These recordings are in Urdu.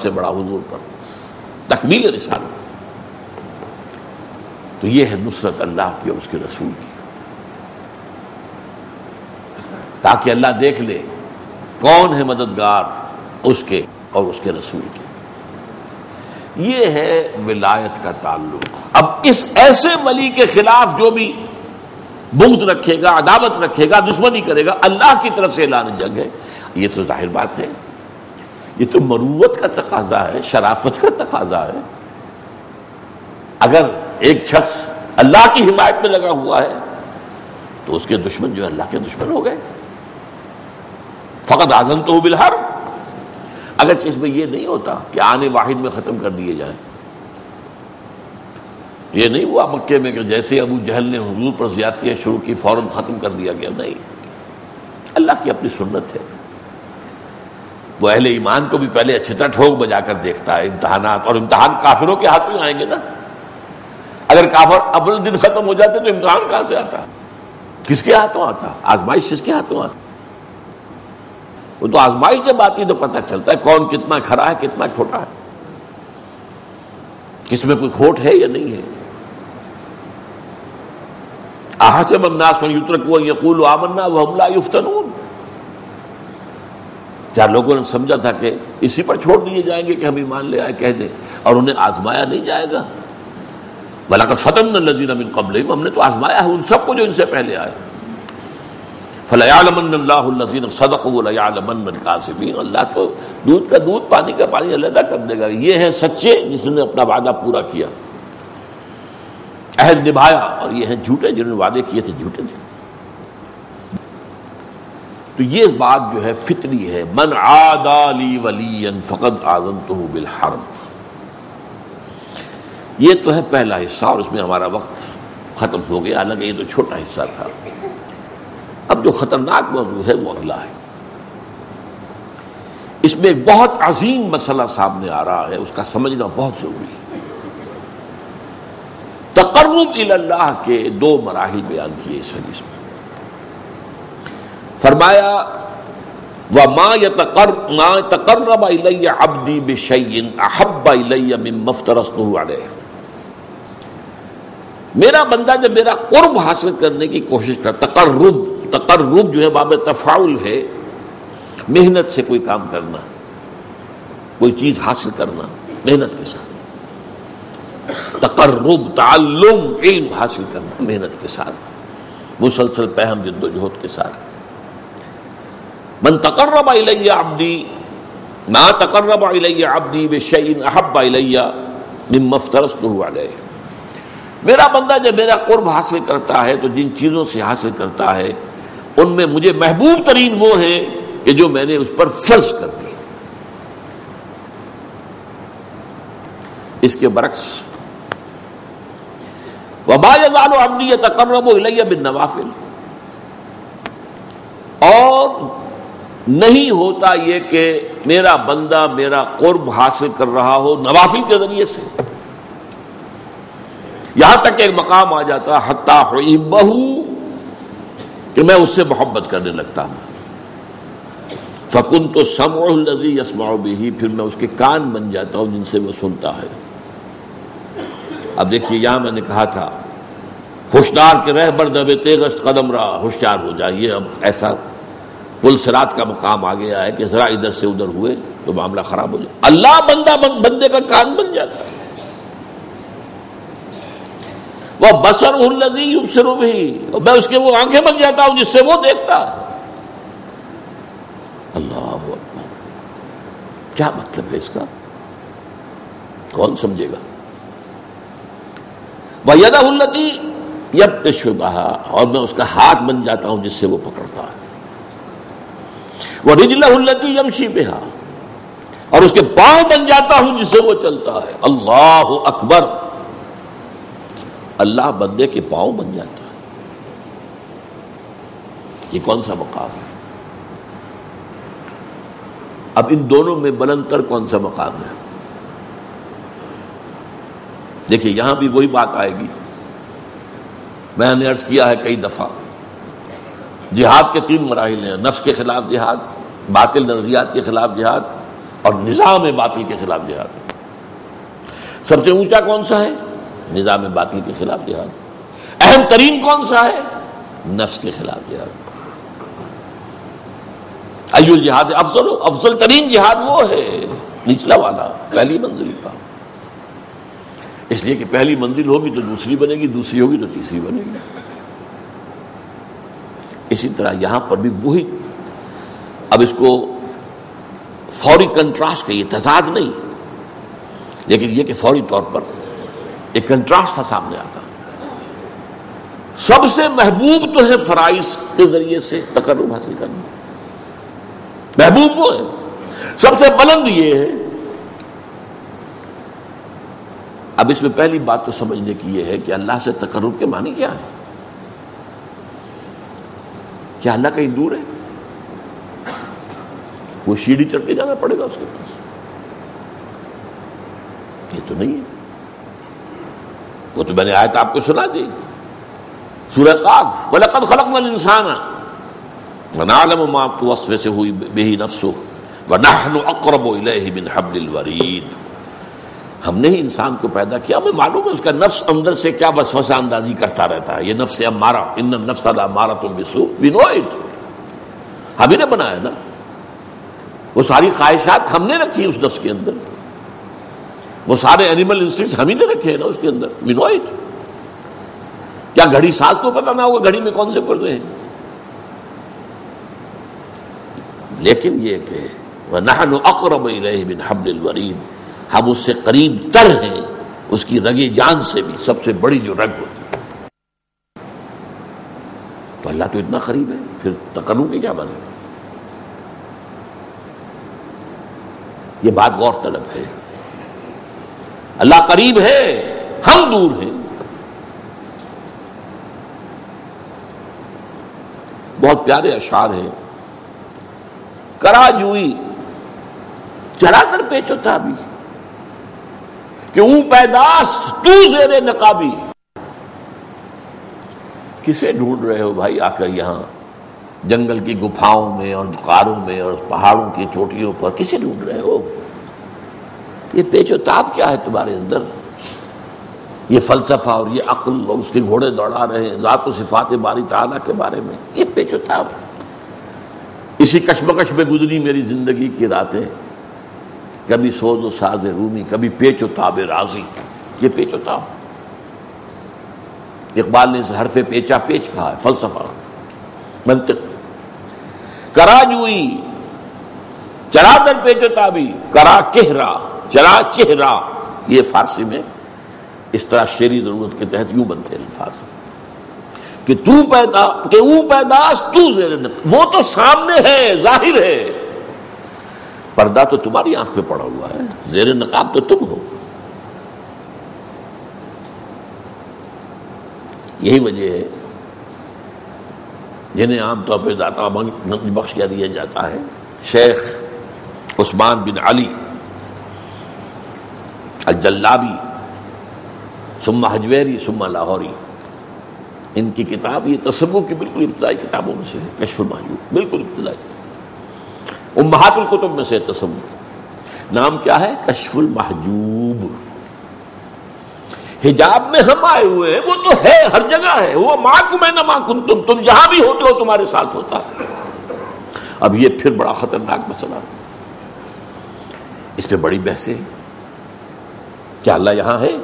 سے بڑا حضور پر، تکمیل رسالت۔ تو یہ ہے نصرت اللہ کی اور اس کے رسول کی، تاکہ اللہ دیکھ لے کون ہے مددگار اس کے اور اس کے رسول کے۔ یہ ہے ولایت کا تعلق۔ اب اس ایسے ولی کے خلاف جو بھی بغض رکھے گا، عداوت رکھے گا، دشمنی کرے گا، اللہ کی طرف سے اعلان جنگ ہے۔ یہ تو ظاہر بات ہے، یہ تو مروت کا تقاضا ہے، شرافت کا تقاضا ہے۔ اگر ایک شخص اللہ کی حمایت میں لگا ہوا ہے تو اس کے دشمن جو اللہ کے دشمن ہو گئے۔ فقط آذنتہ بالحرب، اگرچہ اس میں یہ نہیں ہوتا کہ آنے واحد میں ختم کر دیے جائیں۔ یہ نہیں ہوا مکے میں کہ جیسے ابو جہل نے حضور پر زیادتیاں شروع کی فوراً ختم کر دیا گیا، نہیں، اللہ کی اپنی سنت ہے۔ وہ اہل ایمان کو بھی پہلے اچھی طرح ٹھوک بجا کر دیکھتا ہے، امتحانات، اور امتحان کافروں کے ہاتھ میں آئیں گے نا۔ اگر کافر اول دن ختم ہو جاتے تو امتحان کہاں سے آتا؟ کس کے ہاتھوں آتا؟ آزمائش کس کے ہاتھوں آتا؟ وہ تو آزمائش جب آتی تو پتہ چلتا ہے کون کتنا کھرا ہے، کتنا کھوٹا ہے، کس میں کوئی کھوٹ ہے یا نہیں ہے۔ احسب الناس ان یترکوا ان یقولوا آمنا وهم لا یفتنون، کیا لوگوں نے سمجھا تھا کہ اسی پر چھوڑ دیے جائیں گے کہ ہم ایمان لے آئے کہہ دیں، اور انہیں آزمایا نہیں جائے گا؟ وَلَقَدْ فَتَنَّا الَّذِينَ مِن قَبْلِهِمْ، ہم نے تو آزمایا ہے ان سب کو جو ان سے پہلے آئے۔ فَلَيَعْلَمَنَّ اللَّهُ الَّذِينَ صَدَقُوا وَلَيَعْلَمَنَّ الْكَاذِبِينَ، اللہ تو دودھ کا دودھ پانی کا پانی علیحدہ کر دے گا۔ یہ ہے سچے جس نے اپنا وعدہ پورا کیا، عہد نبھایا، اور یہ ہیں جھوٹے جنہوں نے وعدے کیے تھے جھوٹے تھے۔ تو یہ بات جو ہے فطری ہے، من عادى لي وليا فقد آذنته بالحرب۔ یہ تو ہے پہلا حصہ، اور اس میں ہمارا وقت ختم ہو گیا، حالانکہ یہ تو چھوٹا حصہ تھا۔ اب جو خطرناک موضوع ہے وہ اگلا ہے۔ اس میں ایک بہت عظیم مسئلہ سامنے آ رہا ہے، اس کا سمجھنا بہت ضروری ہے۔ تقرب الی اللہ کے دو مراحل بیان کیے اس حدیث میں۔ فرمایا وَمَا تَقَرَّبَ إِلَيَّ عَبْدِي بِشَيْءٍ أَحَبَّ إِلَيَّ مِمَّا افْتَرَضْتُهُ عَلَيْهِ، میرا بندہ جب میرا قرب حاصل کرنے کی کوشش کرتا، تقرب جو ہے باب تفاعل ہے، محنت سے کوئی کام کرنا، کوئی چیز حاصل کرنا محنت کے ساتھ، تقرب تعلم علم حاصل کرنا محنت کے ساتھ، مسلسل پہم جد و جہد کے ساتھ۔ من تقرب الی عبدی ما تقرب الی عبدی بشیء احب الی مما افترضته علیہ، میرا بندہ جب میرا قرب حاصل کرتا ہے تو جن چیزوں سے حاصل کرتا ہے ان میں مجھے محبوب ترین وہ ہیں کہ جو میں نے اس پر فرض کر دی۔ اس کے برعکس وَمَا يَزَالُ عَبْدِي يَتَقَرَّبُ إِلَيَّ بِالنَّوَافِلِ، اور نہیں ہوتا یہ کہ میرا بندہ میرا قرب حاصل کر رہا ہو نوافل کے ذریعے سے، یہاں تک کہ ایک مقام آ جاتا حتی احبہ، کہ میں اس سے محبت کرنے لگتا ہوں۔ فَكُنْتُ السَّمْعُ الَّذِي يَسْمَعُ بِهِ، پھر میں اس کے کان بن جاتا ہوں جن سے وہ سنتا ہے۔ اب دیکھیے یہاں میں نے کہا تھا ہوشیار کے رہبر دب تیغست قدم رہا، ہوشیار ہو جائیے۔ اب ایسا پل صراط کا مقام آ گیا ہے کہ ذرا ادھر سے ادھر ہوئے تو معاملہ خراب ہو جائے۔ اللہ بندے کا کان بن جاتا ہے۔ وَبَصَرُهُ الَّذِي يُبْصِرُ بِهِ، میں اس کے وہ آنکھیں بن جاتا ہوں جس سے وہ دیکھتا ہے۔ اللہ اکبر، کیا مطلب ہے اس کا؟ کون سمجھے گا؟ وَيَدَهُ الَّتِي يَبْطِشُ بِهَا، اور میں اس کا ہاتھ بن جاتا ہوں جس سے وہ پکڑتا ہے۔ وَرِجْلَهُ الَّتِي يَمْشِي بِهَا، اور اس کے پاؤں بن جاتا ہوں جس سے وہ چلتا ہے۔ اللہ اکبر، اللہ بندے کے پاؤں بن جاتا ہے۔ یہ کون سا مقام ہے؟ اب ان دونوں میں بلند تر کون سا مقام ہے؟ دیکھیے یہاں بھی وہی بات آئے گی، میں نے عرض کیا ہے کئی دفعہ، جہاد کے 3 مراحل ہیں، نفس کے خلاف جہاد، باطل نظریات کے خلاف جہاد، اور نظام باطل کے خلاف جہاد. سب سے اونچا کون سا ہے؟ نظام باطل کے خلاف جہاد. اہم ترین کون سا ہے؟ نفس کے خلاف جہاد. ایو الجہاد افضل، افضل ترین جہاد وہ ہے نچلا والا، پہلی منزل کا. اس لیے کہ پہلی منزل ہوگی تو دوسری بنے گی، دوسری ہوگی تو تیسری بنے گی. اسی طرح یہاں پر بھی وہی، اب اس کو فوری کنٹراسٹ کہیے، تضاد نہیں، لیکن یہ کہ فوری طور پر ایک کنٹراسٹ تھا سامنے آتا. سب سے محبوب تو ہے فرائض کے ذریعے سے تقرب حاصل کرنا، محبوب وہ ہے. سب سے بلند یہ ہے. اب اس میں پہلی بات تو سمجھنے کی یہ ہے کہ اللہ سے تقرب کے معنی کیا ہے. کیا اللہ کہیں دور ہے؟ وہ سیڑھی چڑھ کے جانا پڑے گا اس کے پاس؟ یہ تو نہیں ہے. وہ تو میں نے آیت آپ کو سنا دی، سورہ قاف، وَلَقَدْ خَلَقْنَا الْإِنسَانَ وَنَعْلَمُ مَا تُوَسْوِسُ بِهِ نَفْسُهُ وَنَحْنُ أَقْرَبُ إِلَيْهِ مِنْ حَبْلِ الْوَرِيدِ. ہم نے ہی انسان کو پیدا کیا، ہمیں معلوم ہے اس کا نفس اندر سے کیا وسوسہ اندازی کرتا رہتا ہے. یہ نفس امارہ، ان النفس لامارۃ بالسوء، وی نو اٹ. ہم ہی نے بنایا نا، وہ ساری خواہشات ہم نے رکھی اس نفس کے اندر، وہ سارے اینیمل انسٹنکٹس ہم ہی نے رکھے ہیں نا اس کے اندر. وی نو اٹ. کیا گھڑی ساز کو پتہ نہ ہوگا گھڑی میں کون سے پردے ہیں؟ لیکن یہ کہ وَنَحْنُ أَقْرَبُ إِلَيْهِ مِنْ حَبْلِ الْوَرِيدِ، ہم اس سے قریب تر ہیں اس کی رگ جان سے بھی، سب سے بڑی جو رگ ہوتی ہے. تو اللہ تو اتنا قریب ہے، پھر تقرب کی کیا بنے؟ یہ بات غور طلب ہے. اللہ قریب ہے، ہم دور ہیں. بہت پیارے اشعار ہیں. کرا جوئی چرا در پیچ و تابی، کہ اون پیداست تو زیر نقابی. کسے ڈھونڈ رہے ہو بھائی آ کر یہاں جنگل کی گپھاؤں میں اور غاروں میں اور پہاڑوں کی چوٹیوں پر؟ کسے ڈھونڈ رہے ہو؟ یہ پیچ و تاب کیا ہے تمہارے اندر؟ یہ فلسفہ اور یہ عقل اور اس کے گھوڑے دوڑا رہے ہیں ذات و صفات باری تعالیٰ کے بارے میں. یہ پیچ و تاب. اسی کشمکش میں گزری میری زندگی کی راتیں، کبھی سوز و ساز رومی، کبھی پیچ و تاب رازی. یہ پیچ و تاب. اقبال نے اسے حرف پیچا پیچ کہا ہے، فلسفہ، منطق. کرا جوئی چرا در پیچ و تابی، کرا کہرا چرا چہرا. یہ فارسی میں اس طرح شعری ضرورت کے تحت یوں بنتے ہیں الفاظ کہ تو پیدا، کہ او پیداست تو زیر نقاب. وہ تو سامنے ہے، ظاہر ہے، پردہ تو تمہاری آنکھ پہ پڑا ہوا ہے، زیر نقاب تو تم ہو. یہی وجہ ہے جنہیں عام طور پہ داتا بخش کیا دیا جاتا ہے، شیخ عثمان بن علی الجلابی ثم حجویری ثم لاہوری. ان کی کتاب یہ تصوف کی بالکل ابتدائی کتابوں میں سے ہے، کشف المحجوب، بالکل ابتدائی، امہات الکتب میں سے تصوف. نام کیا ہے؟ کشف المحجوب. حجاب میں ہم آئے ہوئے ہیں، وہ تو ہے، ہر جگہ ہے. وہ معکم اینما کنتم، تم جہاں بھی ہوتے ہو تمہارے ساتھ ہوتا ہے. اب یہ پھر بڑا خطرناک مسئلہ، اس پہ بڑی بحثیں. کیا اللہ یہاں ہے؟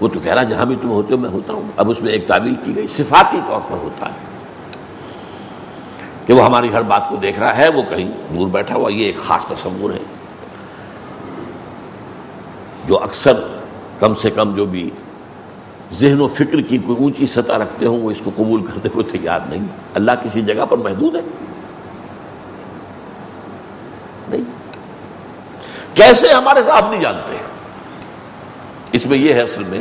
وہ تو کہہ رہا جہاں بھی تم ہوتے ہو میں ہوتا ہوں. اب اس میں ایک تعویل کی گئی، صفاتی طور پر ہوتا ہے کہ وہ ہماری ہر بات کو دیکھ رہا ہے، وہ کہیں دور بیٹھا ہوا. یہ ایک خاص تصور ہے جو اکثر کم سے کم جو بھی ذہن و فکر کی کوئی اونچی سطح رکھتے ہوں وہ اس کو قبول کرنے کو تیار نہیں. اللہ کسی جگہ پر محدود ہے؟ نہیں. کیسے ہمارے ساتھ نہیں جانتے. اس میں یہ ہے اصل میں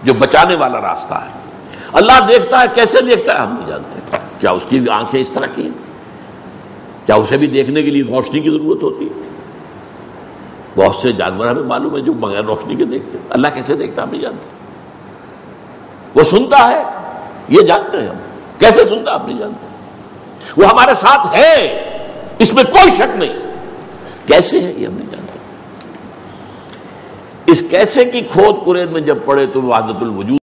جو بچانے والا راستہ ہے. اللہ دیکھتا ہے، کیسے دیکھتا ہے ہم نہیں جانتے. کیا اس کی آنکھیں اس طرح کی ہیں؟ کیا اسے بھی دیکھنے کے لیے روشنی کی ضرورت ہوتی ہے؟ بہت سے جانور ہمیں معلوم ہے جو بغیر روشنی کے دیکھتے ہیں. اللہ کیسے دیکھتا ہم نہیں جانتے. وہ سنتا ہے، یہ جانتے ہیں ہم. کیسے سنتا ہم نہیں جانتے. وہ ہمارے ساتھ ہے، اس میں کوئی شک نہیں. کیسے ہے یہ ہم نہیں جانتے. اس کیسے کی کھود کرید میں جب پڑے تو وحدت الوجود